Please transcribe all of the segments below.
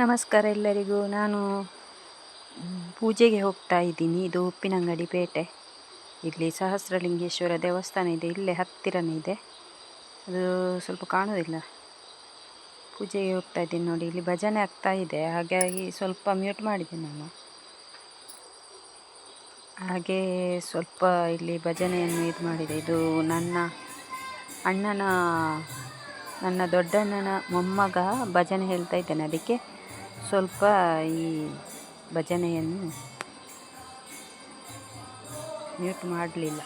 ನಮಸ್ಕಾರ ಎಲ್ಲರಿಗೂ. ನಾನು ಪೂಜೆಗೆ ಹೋಗ್ತಾ ಇದ್ದೀನಿ. ಇದು ಉಪ್ಪಿನಂಗಡಿ ಪೇಟೆ. ಇಲ್ಲಿ ಸಹಸ್ರಲಿಂಗೇಶ್ವರ ದೇವಸ್ಥಾನ ಇದೆ, ಇಲ್ಲೇ ಹತ್ತಿರನೇ ಇದೆ. ಅದು ಸ್ವಲ್ಪ ಕಾಣೋದಿಲ್ಲ. ಪೂಜೆಗೆ ಹೋಗ್ತಾ ಇದ್ದೀನಿ ನೋಡಿ. ಇಲ್ಲಿ ಭಜನೆ ಆಗ್ತಾ ಇದೆ, ಹಾಗಾಗಿ ಸ್ವಲ್ಪ ಮ್ಯೂಟ್ ಮಾಡಿದೆ ನಾನು. ಹಾಗೆ ಸ್ವಲ್ಪ ಇಲ್ಲಿ ಭಜನೆಯನ್ನು ಇದು ಮಾಡಿದೆ. ಇದು ನನ್ನ ದೊಡ್ಡಣ್ಣನ ಮೊಮ್ಮಗ ಭಜನೆ ಹೇಳ್ತಾ ಇದ್ದೇನೆ, ಅದಕ್ಕೆ ಸ್ವಲ್ಪ ಈ ಭಜನೆಯನ್ನು ಮ್ಯೂಟ್ ಮಾಡಲಿಲ್ಲ.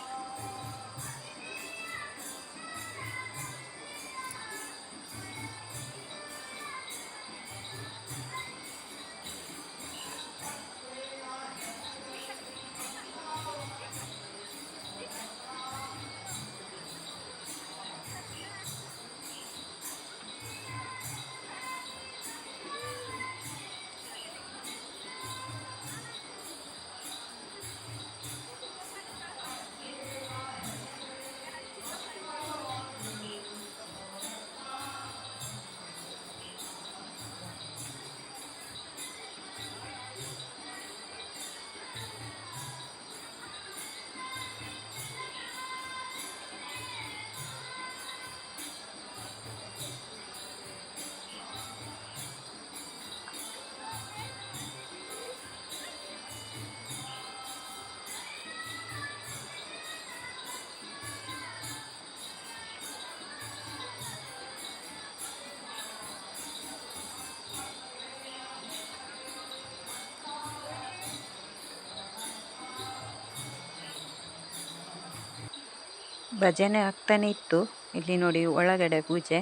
ಭಜನೆ ಆಗ್ತಾನೆ ಇತ್ತು. ಇಲ್ಲಿ ನೋಡಿ, ಒಳಗಡೆ ಪೂಜೆ.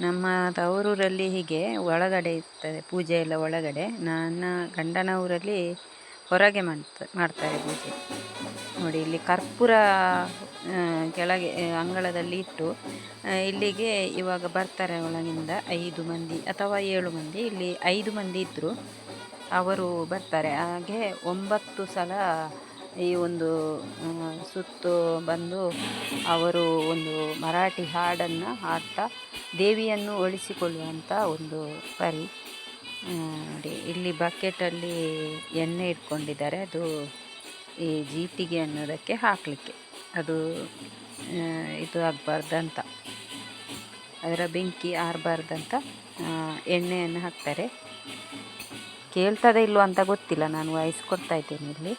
ನಮ್ಮ ತವರೂರಲ್ಲಿ ಹೀಗೆ ಒಳಗಡೆ ಇರ್ತದೆ ಪೂಜೆ ಎಲ್ಲ ಒಳಗಡೆ. ನನ್ನ ಗಂಡನ ಊರಲ್ಲಿ ಹೊರಗೆ ಮಾಡ್ತಾರೆ ಪೂಜೆ. ನೋಡಿ, ಇಲ್ಲಿ ಕರ್ಪೂರ ಕೆಳಗೆ ಅಂಗಳದಲ್ಲಿ ಇಟ್ಟು ಇಲ್ಲಿಗೆ ಇವಾಗ ಬರ್ತಾರೆ ಒಳಗಿಂದ 5 ಮಂದಿ ಅಥವಾ 7 ಮಂದಿ. ಇಲ್ಲಿ 5 ಮಂದಿ ಇದ್ದರು, ಅವರು ಬರ್ತಾರೆ. ಹಾಗೆ 9 ಸಲ ಈ ಒಂದು ಸುತ್ತು ಬಂದು ಅವರು ಒಂದು ಮರಾಠಿ ಹಾಡನ್ನು ಹಾಡ್ತಾ ದೇವಿಯನ್ನು ಒಲಿಸಿಕೊಳ್ಳುವಂಥ ಒಂದು ಪರಿ. ನೋಡಿ, ಇಲ್ಲಿ ಬಕೆಟಲ್ಲಿ ಎಣ್ಣೆ ಇಟ್ಕೊಂಡಿದ್ದಾರೆ. ಅದು ಈ ಜೀಟಿಗೆ ಅನ್ನೋದಕ್ಕೆ ಹಾಕಲಿಕ್ಕೆ, ಅದು ಇದು ಆಗಬಾರ್ದಂತ, ಅದರ ಬೆಂಕಿ ಆರಬಾರ್ದಂತ ಎಣ್ಣೆಯನ್ನು ಹಾಕ್ತಾರೆ. ಕೇಳ್ತದೆ ಇಲ್ವೋ ಅಂತ ಗೊತ್ತಿಲ್ಲ, ನಾನು ವಾಯ್ಸ್ ಕೊಡ್ತಾ ಇದ್ದೇನೆ ಇಲ್ಲಿ.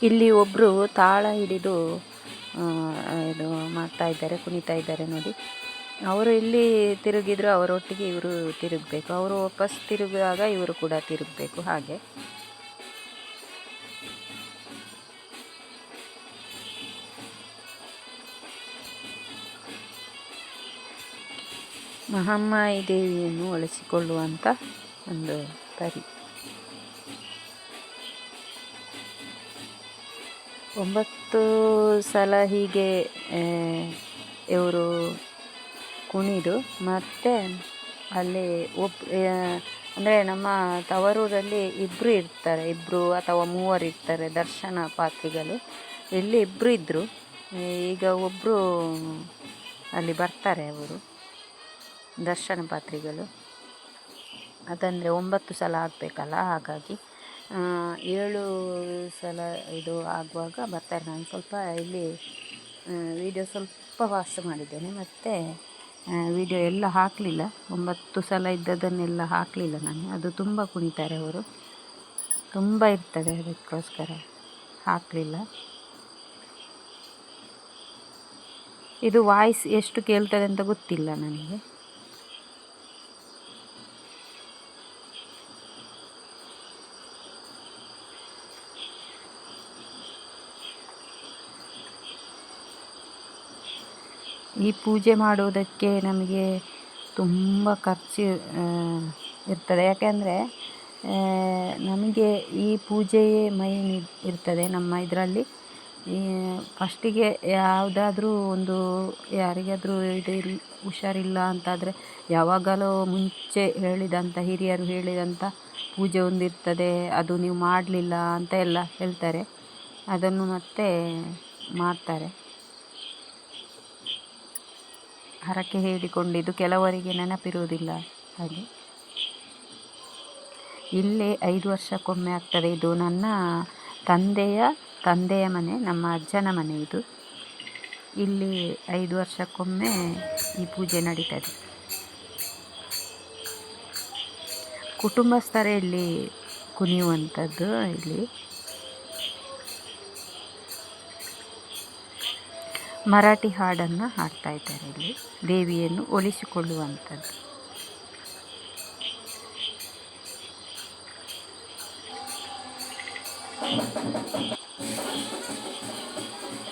ಇಲ್ಲಿ ಒಬ್ಬರು ತಾಳ ಹಿಡಿದು ಇದು ಮಾಡ್ತಾ ಇದ್ದಾರೆ, ಕುಣಿತಾ ಇದ್ದಾರೆ ನೋಡಿ. ಅವರು ಇಲ್ಲಿ ತಿರುಗಿದ್ರು ಅವರೊಟ್ಟಿಗೆ ಇವರು ತಿರುಗಬೇಕು, ಅವರು ವಾಪಸ್ ತಿರುಗುವಾಗ ಇವರು ಕೂಡ ತಿರುಗಬೇಕು. ಹಾಗೆ ಮಹಾಮಾಯಿ ದೇವಿಯನ್ನು ಒಲಿಸಿಕೊಳ್ಳುವಂಥ ಒಂದು ಪರಿ. 9 ಸಲ ಹೀಗೆ ಇವರು ಕುಣಿದು ಮತ್ತೆ ಅಲ್ಲಿ ಅಂದರೆ ನಮ್ಮ ತವರೂರಲ್ಲಿ ಇಬ್ಬರು ಇರ್ತಾರೆ, 2 ಅಥವಾ 3 ಇರ್ತಾರೆ ದರ್ಶನ ಪಾತ್ರಿಗಳು. ಇಲ್ಲಿ 2 ಇದ್ದರು, ಈಗ ಒಬ್ಬರು ಅಲ್ಲಿ ಬರ್ತಾರೆ, ಅವರು ದರ್ಶನ ಪಾತ್ರಿಗಳು. ಅದಂದರೆ 9 ಸಲ ಆಗಬೇಕಲ್ಲ, ಹಾಗಾಗಿ 7 ಸಲ ಇದು ಆಗುವಾಗ ಬರ್ತಾರೆ. ನಾನು ಸ್ವಲ್ಪ ಇಲ್ಲಿ ವಿಡಿಯೋ ಸ್ವಲ್ಪ ವಾಸ್ ಮಾಡಿದ್ದೇನೆ, ಮತ್ತು ವಿಡಿಯೋ ಎಲ್ಲ ಹಾಕಲಿಲ್ಲ. 9 ಸಲ ಇದ್ದದನ್ನೆಲ್ಲ ಹಾಕಲಿಲ್ಲ ನಾನು. ಅದು ತುಂಬ ಕುಣಿತಾರೆ ಅವರು, ತುಂಬ ಇರ್ತದೆ, ಅದಕ್ಕೋಸ್ಕರ ಹಾಕಲಿಲ್ಲ. ಇದು ವಾಯ್ಸ್ ಎಷ್ಟು ಕೇಳ್ತದೆ ಅಂತ ಗೊತ್ತಿಲ್ಲ ನನಗೆ. ಈ ಪೂಜೆ ಮಾಡುವುದಕ್ಕೆ ನಮಗೆ ತುಂಬ ಖರ್ಚು ಇರ್ತದೆ. ಯಾಕೆಂದರೆ ನಮಗೆ ಈ ಪೂಜೆಯೇ ಮೈನ್ ಇರ್ತದೆ ನಮ್ಮ ಇದರಲ್ಲಿ. ಈ ಫಸ್ಟಿಗೆ ಯಾವುದಾದ್ರೂ ಒಂದು ಯಾರಿಗಾದರೂ ಹುಷಾರಿಲ್ಲ ಅಂತಾದರೆ ಯಾವಾಗಲೂ ಮುಂಚೆ ಹೇಳಿದಂಥ ಹಿರಿಯರು ಹೇಳಿದಂಥ ಪೂಜೆ ಒಂದಿರ್ತದೆ, ಅದು ನೀವು ಮಾಡಲಿಲ್ಲ ಅಂತ ಎಲ್ಲ ಹೇಳ್ತಾರೆ. ಅದನ್ನು ಮತ್ತೆ ಮಾಡ್ತಾರೆ. ಹರಕೆ ಹೇಳಿಕೊಂಡಿದ್ದು ಕೆಲವರಿಗೆ ನೆನಪಿರುವುದಿಲ್ಲ. ಹಾಗೆ ಇಲ್ಲೇ 5 ವರ್ಷಕ್ಕೊಮ್ಮೆ ಆಗ್ತದೆ. ಇದು ನನ್ನ ತಂದೆಯ ಮನೆ, ನಮ್ಮ ಅಜ್ಜನ ಮನೆ ಇದು. ಇಲ್ಲಿ 5 ವರ್ಷಕ್ಕೊಮ್ಮೆ ಈ ಪೂಜೆ ನಡೀತದೆ. ಕುಟುಂಬಸ್ಥರೇ ಇಲ್ಲಿ ಕುಣಿಯುವಂಥದ್ದು. ಇಲ್ಲಿ ಮರಾಠಿ ಹಾಡನ್ನು ಹಾಡ್ತಾ ಇದ್ದಾರೆ. ಇಲ್ಲಿ ದೇವಿಯನ್ನು ಒಲಿಸಿಕೊಳ್ಳುವಂಥದ್ದು.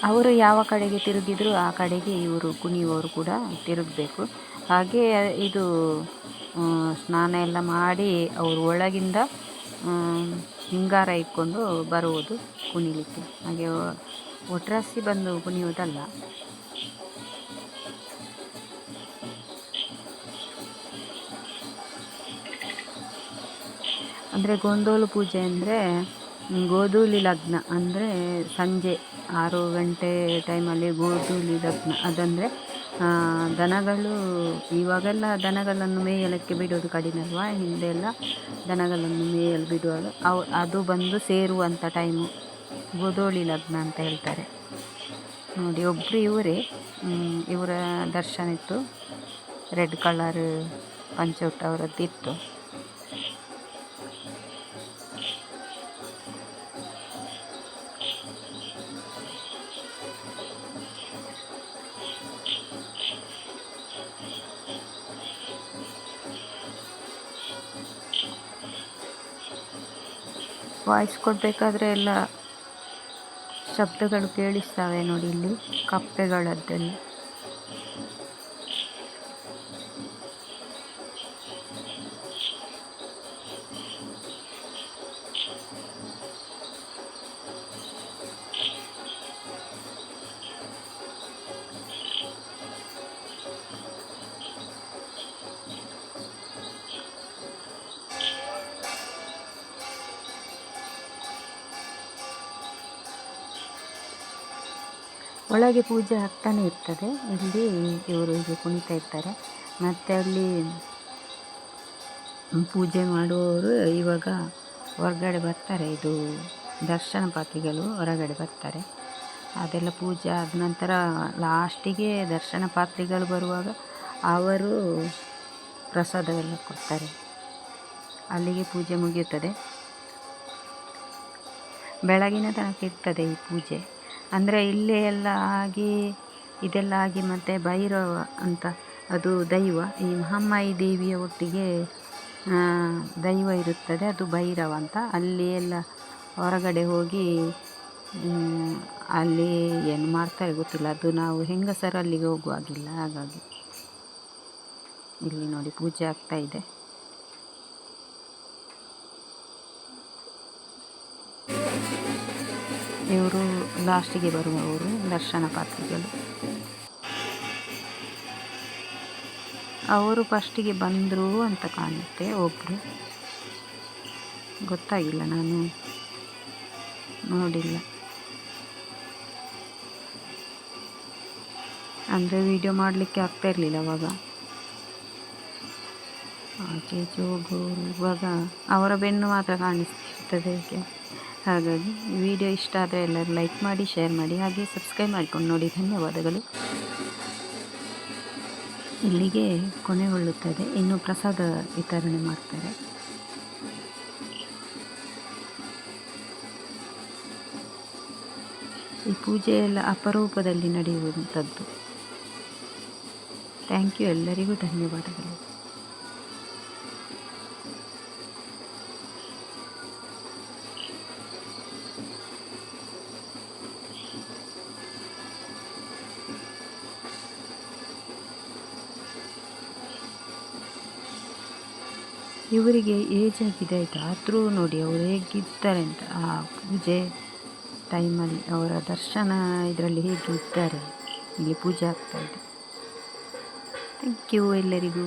ಅವರು ಯಾವ ಕಡೆಗೆ ತಿರುಗಿದ್ರು ಆ ಕಡೆಗೆ ಇವರು ಕುಣಿಯುವವರು ಕೂಡ ತಿರುಗಬೇಕು. ಹಾಗೆ ಇದು ಸ್ನಾನ ಎಲ್ಲ ಮಾಡಿ ಅವರು ಒಳಗಿಂದ ಹಿಂಗಾರ ಇಟ್ಕೊಂಡು ಬರುವುದು ಕುಣಿಲಿಕ್ಕೆ. ಹಾಗೆ ಒಟ್ರಾಸಿ ಬಂದು ಕುಣಿಯುವುದಲ್ಲ. ಅಂದರೆ ಗೋಂದೋಲು ಪೂಜೆ ಅಂದರೆ ಗೋಧೂಲಿ ಲಗ್ನ, ಅಂದರೆ ಸಂಜೆ 6 ಗಂಟೆ ಟೈಮಲ್ಲಿ ಗೋಧೂಲಿ ಲಗ್ನ. ಅದಂದರೆ ದನಗಳು, ಇವಾಗೆಲ್ಲ ದನಗಳನ್ನು ಮೇಯಲಿಕ್ಕೆ ಬಿಡೋದು ಕಡಿಮೆ ಅಲ್ವಾ, ಹಿಂದೆಲ್ಲ ದನಗಳನ್ನು ಮೇಯಲು ಬಿಡುವಾಗ ಅದು ಬಂದು ಸೇರುವಂಥ ಟೈಮು ಗೋಧೂಳಿ ಲಗ್ನ ಅಂತ ಹೇಳ್ತಾರೆ. ನೋಡಿ, ಒಬ್ಬರು ಇವರ ದರ್ಶನ ಇತ್ತು. ರೆಡ್ ಕಲರ್ ಪಂಚೆ ಅವರದ್ದಿತ್ತು. ವಾಯ್ಸ್ ಕೊಡಬೇಕಾದ್ರೆ ಎಲ್ಲ ಶಬ್ದಗಳು ಕೇಳಿಸ್ತವೆ ನೋಡಿ, ಇಲ್ಲಿ ಕಪ್ಪೆಗಳದ್ದೆಲ್ಲ. ಒಳಗೆ ಪೂಜೆ ಆಗ್ತಾನೆ ಇರ್ತದೆ. ಇಲ್ಲಿ ಇವರು ಹೀಗೆ ಕುಣಿತಾ ಇರ್ತಾರೆ. ಮತ್ತು ಅಲ್ಲಿ ಪೂಜೆ ಮಾಡುವವರು ಇವಾಗ ಹೊರಗಡೆ ಬರ್ತಾರೆ. ಇದು ದರ್ಶನ ಪಾತ್ರಿಗಳು ಹೊರಗಡೆ ಬರ್ತಾರೆ. ಅದೆಲ್ಲ ಪೂಜೆ ಆದ ನಂತರ ಲಾಸ್ಟಿಗೆ ದರ್ಶನ ಪಾತ್ರಿಗಳು ಬರುವಾಗ ಅವರು ಪ್ರಸಾದವೆಲ್ಲ ಕೊಡ್ತಾರೆ. ಅಲ್ಲಿಗೆ ಪೂಜೆ ಮುಗಿಯುತ್ತದೆ. ಬೆಳಗಿನ ತನಕ ಇರ್ತದೆ ಈ ಪೂಜೆ. ಅಂದರೆ ಇಲ್ಲೇ ಎಲ್ಲ ಆಗಿ ಇದೆಲ್ಲ ಆಗಿ ಮತ್ತು ಭೈರವ ಅಂತ ಅದು ದೈವ, ಈ ಮಹಾಮಾಯಿ ದೇವಿಯ ಒಟ್ಟಿಗೆ ದೈವ ಇರುತ್ತದೆ, ಅದು ಭೈರವ ಅಂತ. ಅಲ್ಲಿ ಎಲ್ಲ ಹೊರಗಡೆ ಹೋಗಿ ಅಲ್ಲಿ ಏನು ಮಾಡ್ತಾರೆ ಗೊತ್ತಿಲ್ಲ, ಅದು ನಾವು ಹೆಂಗಸರು ಅಲ್ಲಿಗೆ ಹೋಗುವಾಗಿಲ್ಲ. ಹಾಗಾಗಿ ಇಲ್ಲಿ ನೋಡಿ ಪೂಜೆ ಆಗ್ತಾ ಇದೆ. ಇವರು ಲಾಸ್ಟಿಗೆ ಬರುವವರು ದರ್ಶನ ಪಾತ್ರಿಗಳು. ಅವರು ಫಸ್ಟಿಗೆ ಬಂದರು ಅಂತ ಕಾಣುತ್ತೆ. ಒಬ್ಬರು ಗೊತ್ತಾಗಿಲ್ಲ, ನಾನು ನೋಡಿಲ್ಲ. ಅಂದರೆ ವಿಡಿಯೋ ಮಾಡಲಿಕ್ಕೆ ಆಗ್ತಾ ಇರಲಿಲ್ಲ ಅವಾಗ. ಆಚೆ ಈಚೆ ಹೋಗುವಾಗ ಅವರ ಬೆನ್ನು ಮಾತ್ರ ಕಾಣಿಸ್ತಿರ್ತದೆ. ಹಾಗಾಗಿ ವಿಡಿಯೋ ಇಷ್ಟ ಆದರೆ ಎಲ್ಲರೂ ಲೈಕ್ ಮಾಡಿ, ಶೇರ್ ಮಾಡಿ, ಹಾಗೆ ಸಬ್ಸ್ಕ್ರೈಬ್ ಮಾಡಿಕೊಂಡು ನೋಡಿ. ಧನ್ಯವಾದಗಳು. ಇಲ್ಲಿಗೆ ಕೊನೆಗೊಳ್ಳುತ್ತದೆ. ಇನ್ನು ಪ್ರಸಾದ ವಿತರಣೆ ಮಾಡ್ತಾರೆ. ಈ ಪೂಜೆ ಎಲ್ಲ ಅಪರೂಪದಲ್ಲಿ ನಡೆಯುವಂಥದ್ದು. ಥ್ಯಾಂಕ್ ಯು, ಎಲ್ಲರಿಗೂ ಧನ್ಯವಾದಗಳು. ಇವರಿಗೆ ಏಜ್ ಆಗಿದೆ ಆಯಿತಾ, ಆದರೂ ನೋಡಿ ಅವರು ಹೇಗಿದ್ದಾರೆ ಅಂತ. ಆ ಪೂಜೆ ಟೈಮಲ್ಲಿ ಅವರ ದರ್ಶನ ಇದರಲ್ಲಿ ಹೇಗೆ ಇದ್ದಾರೆ, ಇಲ್ಲಿ ಪೂಜೆ ಆಗ್ತಾಯಿದೆ. ಥ್ಯಾಂಕ್ ಯು ಎಲ್ಲರಿಗೂ.